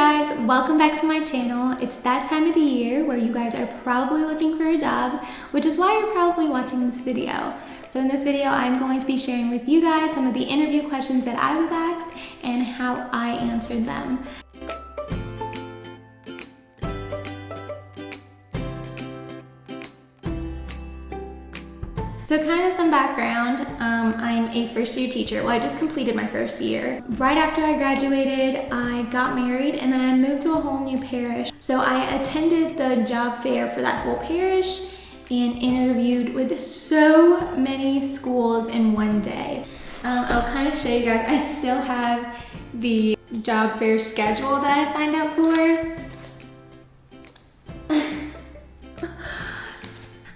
guys, welcome back to my channel. It's that time of the year where you guys are probably looking for a job, which is why you're probably watching this video. So in this video, I'm going to be sharing with you guys some of the interview questions that I was asked and how I answered them. So kind of some background, I'm a first year teacher. Well, I just completed my first year. Right after I graduated, I got married and then I moved to a whole new parish. So I attended the job fair for that whole parish and interviewed with so many schools in one day. I'll kind of show you guys, I still have the job fair schedule that I signed up for.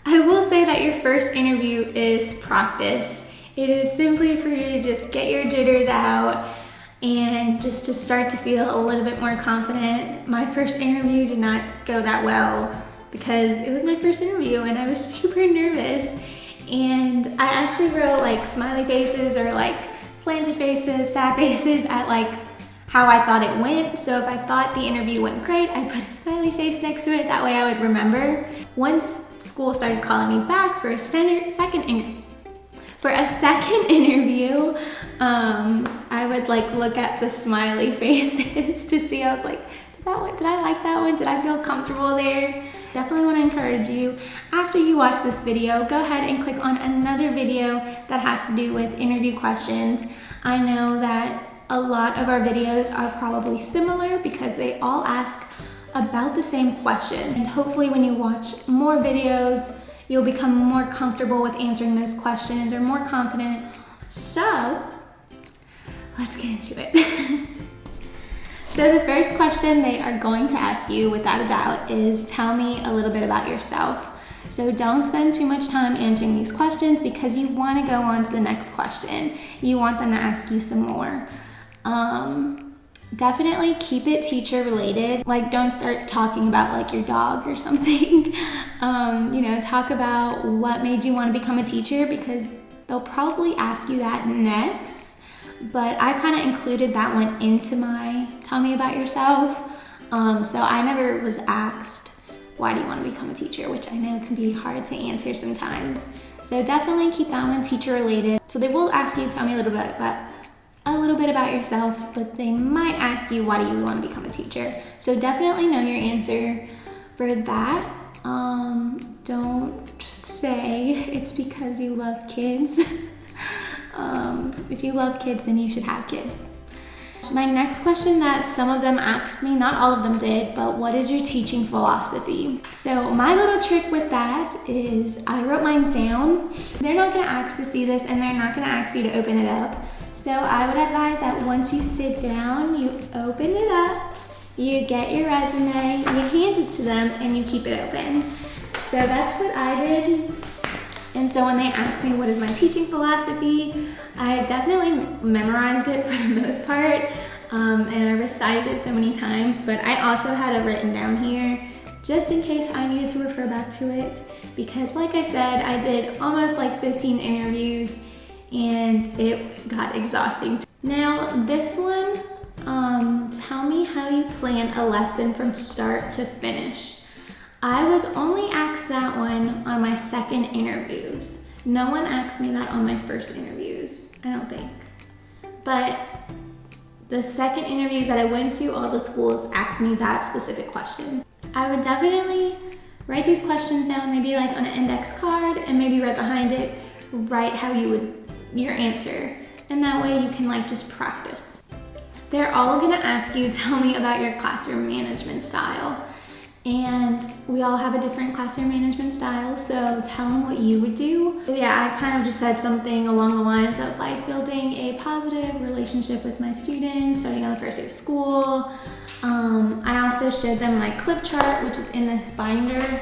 I will say that your first interview is practice. It is simply for you to just get your jitters out and just to start to feel a little bit more confident. My first interview did not go that well because it was my first interview and I was super nervous. And I actually wrote like smiley faces or like slanted faces, sad faces at like how I thought it went. So if I thought the interview went great, I put a smiley face next to it. That way I would remember. Once school started calling me back for a second interview, I would like look at the smiley faces to see. I was like, did I like that one? Did I feel comfortable there? Definitely want to encourage you, after you watch this video, go ahead and click on another video that has to do with interview questions. I know that a lot of our videos are probably similar because they all ask about the same question. And hopefully when you watch more videos, you'll become more comfortable with answering those questions or more confident. So let's get into it. So the first question they are going to ask you without a doubt is, tell me a little bit about yourself. So don't spend too much time answering these questions because you want to go on to the next question. You want them to ask you some more. Definitely keep it teacher related. Like, don't start talking about like your dog or something. Talk about what made you want to become a teacher because they'll probably ask you that next. But I kind of included that one into my tell me about yourself. So I never was asked, why do you want to become a teacher? Which I know can be hard to answer sometimes. So definitely keep that one teacher related. So they will ask you, tell me a little bit about yourself, but they might ask you, why do you want to become a teacher? So definitely know your answer for that. Don't say it's because you love kids. If you love kids, then you should have kids. My next question that some of them asked me, not all of them did, but what is your teaching philosophy? So my little trick with that is I wrote mine down. They're not gonna ask to see this and they're not gonna ask you to open it up. So I would advise that once you sit down, you open it up, you get your resume, you hand it to them, and you keep it open. So that's what I did. And so when they asked me what is my teaching philosophy, I definitely memorized it for the most part, and I recited it so many times, but I also had it written down here just in case I needed to refer back to it, because like I said, I did almost like 15 interviews and it got exhausting. Now this one, tell me how you plan a lesson from start to finish. I was only asked that one on my second interviews. No one asked me that on my first interviews, I don't think. But the second interviews that I went to, all the schools asked me that specific question. I would definitely write these questions down, maybe like on an index card, and maybe right behind it, write how you would your answer, and that way you can like just practice. They're all gonna ask you, tell me about your classroom management style, and we all have a different classroom management style, so tell them what you would do. Yeah, I kind of just said something along the lines of like building a positive relationship with my students, starting on the first day of school. I also showed them my clip chart, which is in this binder.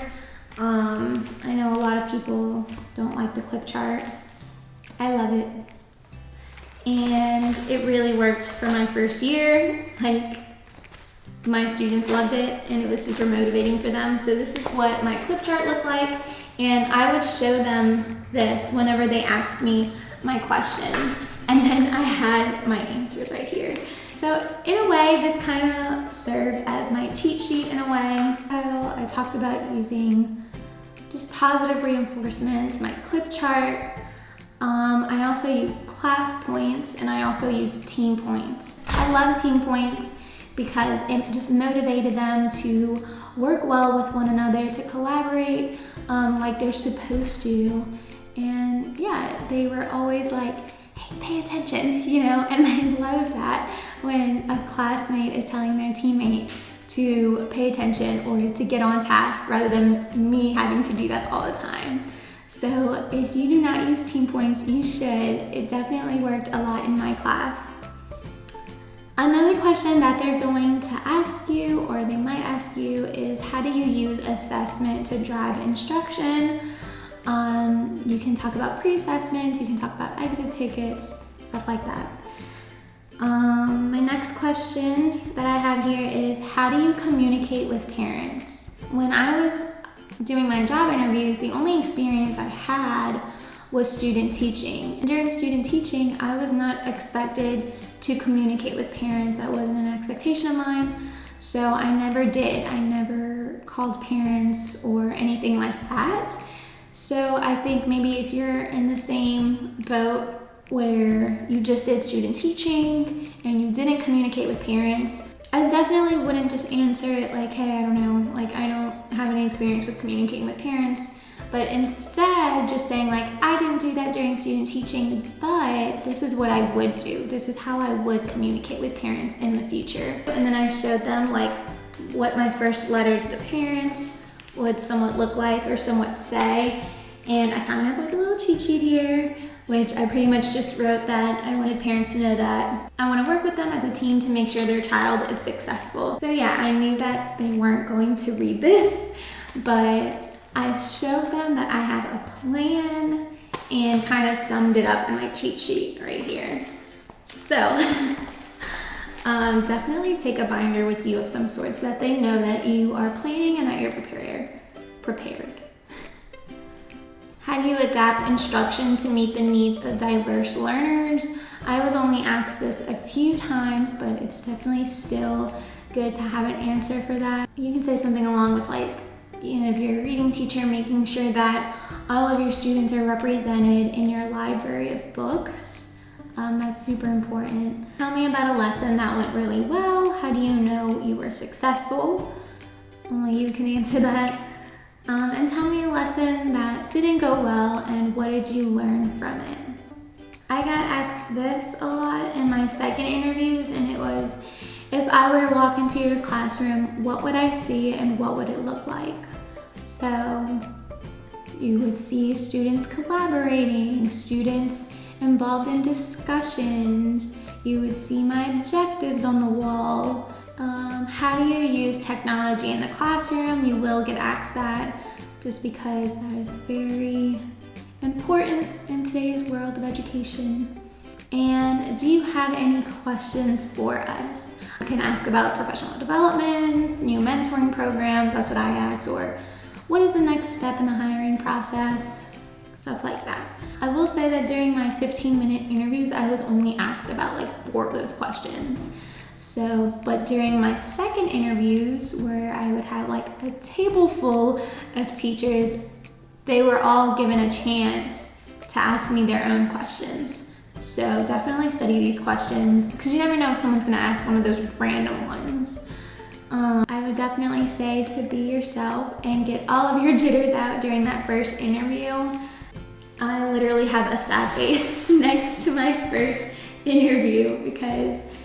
I know a lot of people don't like the clip chart. I love it. And it really worked for my first year. Like, my students loved it and it was super motivating for them. So this is what my clip chart looked like. And I would show them this whenever they asked me my question. And then I had my answers right here. So in a way, this kind of served talked about using just positive reinforcements, my clip chart. I also use class points, and I also use team points. I love team points because it just motivated them to work well with one another, to collaborate like they're supposed to. And yeah, they were always like, hey, pay attention, you know? And I love that when a classmate is telling their teammate to pay attention or to get on task rather than me having to do that all the time. So if you do not use team points, you should. It definitely worked a lot in my class. Another question that they're going to ask you, or they might ask you, is how do you use assessment to drive instruction? You can talk about pre-assessment, you can talk about exit tickets, stuff like that. My next question that I have here is, how do you communicate with parents? When I was doing my job interviews, the only experience I had was student teaching. And during student teaching, I was not expected to communicate with parents. That wasn't an expectation of mine. So I never did. I never called parents or anything like that. So I think maybe if you're in the same boat where you just did student teaching and you didn't communicate with parents, I definitely wouldn't just answer it like, hey, I don't know, like I don't have any experience with communicating with parents, but instead just saying like, I didn't do that during student teaching, but this is what I would do. This is how I would communicate with parents in the future. And then I showed them like what my first letter to the parents would somewhat look like or somewhat say. And I kind of have like a little cheat sheet here, which I pretty much just wrote that I wanted parents to know that I want to work with them as a team to make sure their child is successful. So yeah, I knew that they weren't going to read this, but I showed them that I have a plan and kind of summed it up in my cheat sheet right here. So definitely take a binder with you of some sort so that they know that you are planning and that you're prepared. How do you adapt instruction to meet the needs of diverse learners? I was only asked this a few times, but it's definitely still good to have an answer for that. You can say something along with like, you know, if you're a reading teacher, making sure that all of your students are represented in your library of books. That's super important. Tell me about a lesson that went really well. How do you know you were successful? Only you can answer that. And tell me a lesson that didn't go well and what did you learn from it? I got asked this a lot in my second interviews, and it was, if I were to walk into your classroom, what would I see and what would it look like? So you would see students collaborating, students involved in discussions. You would see my objectives on the wall. How do you use technology in the classroom? You will get asked that just because that is very important in today's world of education. And do you have any questions for us? You can ask about professional developments, new mentoring programs, that's what I ask, or what is the next step in the hiring process? Stuff like that. I will say that during my 15-minute interviews, I was only asked about like 4 of those questions. So, but during my second interviews, where I would have like a table full of teachers, they were all given a chance to ask me their own questions. So definitely study these questions, because you never know if someone's gonna ask one of those random ones. I would definitely say to be yourself and get all of your jitters out during that first interview. I literally have a sad face next to my first interview because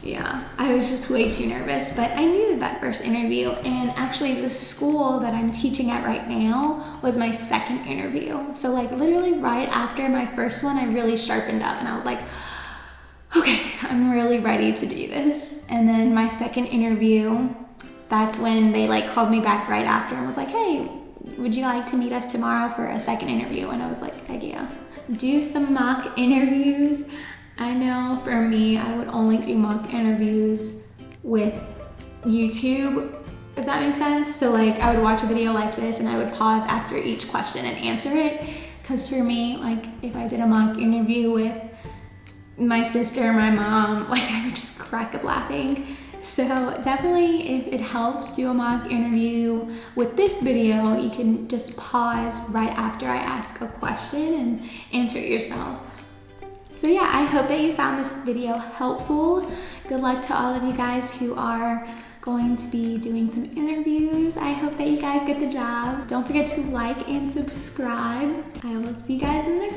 yeah, I was just way too nervous, but I needed that first interview. And actually the school that I'm teaching at right now was my second interview. So like literally right after my first one, I really sharpened up and I was like, okay, I'm really ready to do this. And then my second interview, that's when they like called me back right after and was like, hey, would you like to meet us tomorrow for a second interview? And I was like, heck yeah. Do some mock interviews. I know for me, I would only do mock interviews with YouTube, if that makes sense. So like I would watch a video like this and I would pause after each question and answer it. Because for me, like if I did a mock interview with my sister or my mom, like I would just crack up laughing. So definitely, if it helps do a mock interview with this video, you can just pause right after I ask a question and answer it yourself. So yeah, I hope that you found this video helpful. Good luck to all of you guys who are going to be doing some interviews. I hope that you guys get the job. Don't forget to like and subscribe. I will see you guys in the next